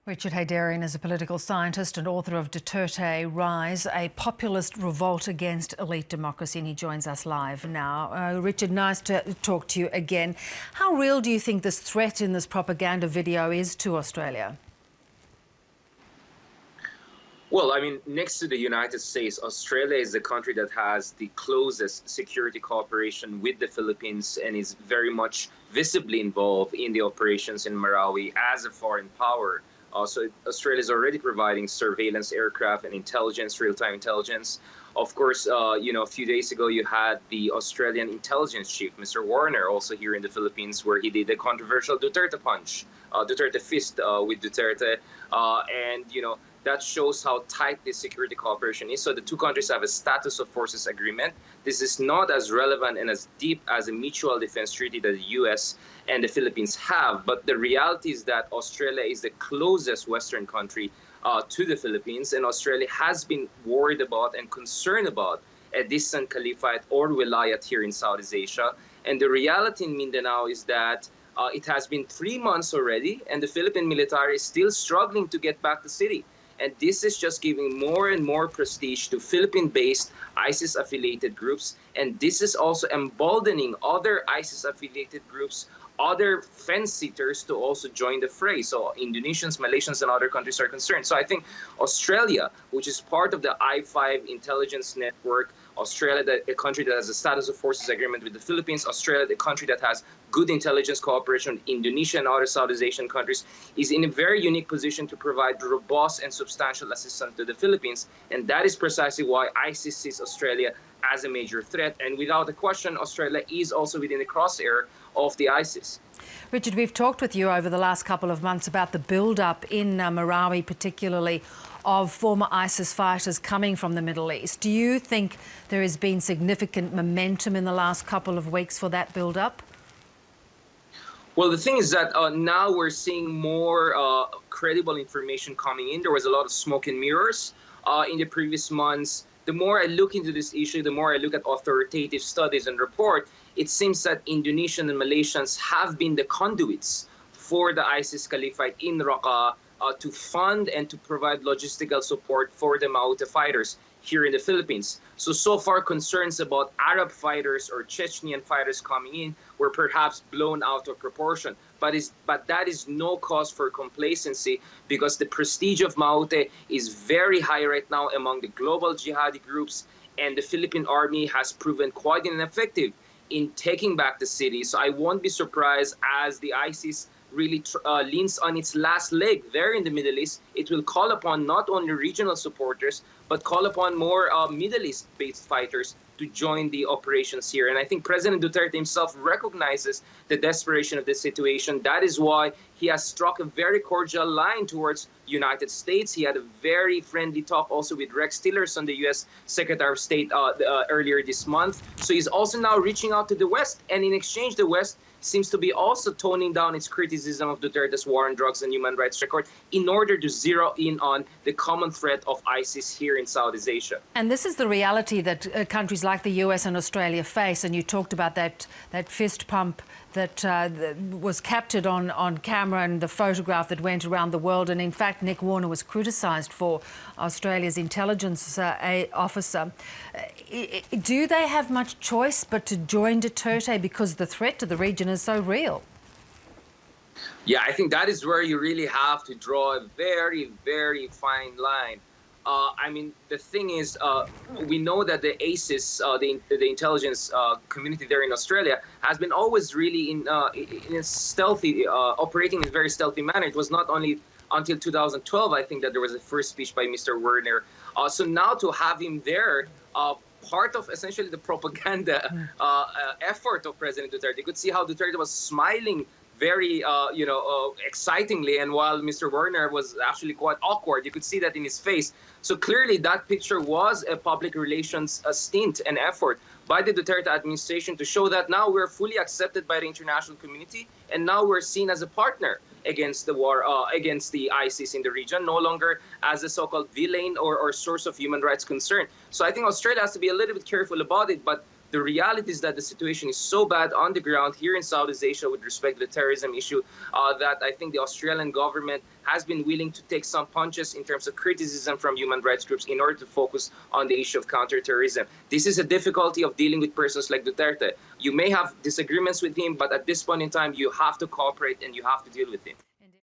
Richard Heydarian is a political scientist and author of Duterte Rise, a populist revolt against elite democracy, and he joins us live now. Richard, nice to talk to you again. How real do you think this threat in this propaganda video is to Australia? Well, I mean, next to the United States, Australia is the country that has the closest security cooperation with the Philippines and is very much visibly involved in the operations in Marawi as a foreign power. So Australia is already providing surveillance aircraft and intelligence, real-time intelligence. Of course, a few days ago, you had the Australian intelligence chief, Mr. Warner, also here in the Philippines, where he did the controversial Duterte punch, Duterte fist with Duterte. That shows how tight this security cooperation is. So the two countries have a status of forces agreement. This is not as relevant and as deep as a mutual defense treaty that the U.S. and the Philippines have. But the reality is that Australia is the closest Western country to the Philippines, and Australia has been worried about and concerned about a distant caliphate or wilayat here in Southeast Asia. And the reality in Mindanao is that it has been 3 months already, and the Philippine military is still struggling to get back the city. And this is just giving more and more prestige to Philippine-based ISIS-affiliated groups. And this is also emboldening other ISIS-affiliated groups, other fence-sitters to also join the fray. So Indonesians, Malaysians, and other countries are concerned. So I think Australia, which is part of the I-5 intelligence network, Australia, a country that has a status of forces agreement with the Philippines, Australia, the country that has good intelligence cooperation with Indonesia and other Southeast Asian countries, is in a very unique position to provide robust and substantial assistance to the Philippines. And that is precisely why ISIS sees Australia as a major threat. And without a question, Australia is also within the crosshair of the ISIS. Richard, we've talked with you over the last couple of months about the build-up in Marawi, particularly of former ISIS fighters coming from the Middle East. Do you think there has been significant momentum in the last couple of weeks for that build-up? Well, the thing is that now we're seeing more credible information coming in. There was a lot of smoke and mirrors in the previous months. The more I look into this issue, the more I look at authoritative studies and report, it seems that Indonesian and Malaysians have been the conduits for the ISIS caliphate in Raqqa to fund and to provide logistical support for the Maute fighters here in the Philippines. So far concerns about Arab fighters or Chechenian fighters coming in were perhaps blown out of proportion. But that is no cause for complacency, because the prestige of Maute is very high right now among the global jihadi groups, and the Philippine army has proven quite ineffective in taking back the city. So I won't be surprised as the ISIS really leans on its last leg there in the Middle East. It will call upon not only regional supporters, but call upon more Middle East-based fighters to join the operations here. And I think President Duterte himself recognizes the desperation of this situation. That is why he has struck a very cordial line towards the United States. He had a very friendly talk also with Rex Tillerson, the U.S. Secretary of State, earlier this month. So he's also now reaching out to the West. And in exchange, the West seems to be also toning down its criticism of Duterte's war on drugs and human rights record in order to zero in on the common threat of ISIS here in Southeast Asia. And this is the reality that countries like the US and Australia face. And you talked about that fist pump that was captured on camera and the photograph that went around the world. And in fact, Nick Warner was criticised for Australia's intelligence officer. Do they have much choice but to join Duterte because the threat to the region is so real? Yeah, I think that is where you really have to draw a very, very fine line. I mean, the thing is, we know that the ASIS, the intelligence community there in Australia, has been always really in a stealthy, operating in a very stealthy manner. It was not only until 2012, I think, that there was a first speech by Mr. Werner. So now to have him there, part of essentially the propaganda effort of President Duterte, you could see how Duterte was smiling very, excitingly, and while Mr. Werner was actually quite awkward, you could see that in his face. So clearly that picture was a public relations stint and effort by the Duterte administration to show that now we're fully accepted by the international community, and now we're seen as a partner against the war, against the ISIS in the region, no longer as a so-called villain or source of human rights concern. So I think Australia has to be a little bit careful about it, but The reality is that the situation is so bad on the ground here in Southeast Asia with respect to the terrorism issue that I think the Australian government has been willing to take some punches in terms of criticism from human rights groups in order to focus on the issue of counterterrorism. This is a difficulty of dealing with persons like Duterte. You may have disagreements with him, but at this point in time, you have to cooperate and you have to deal with him.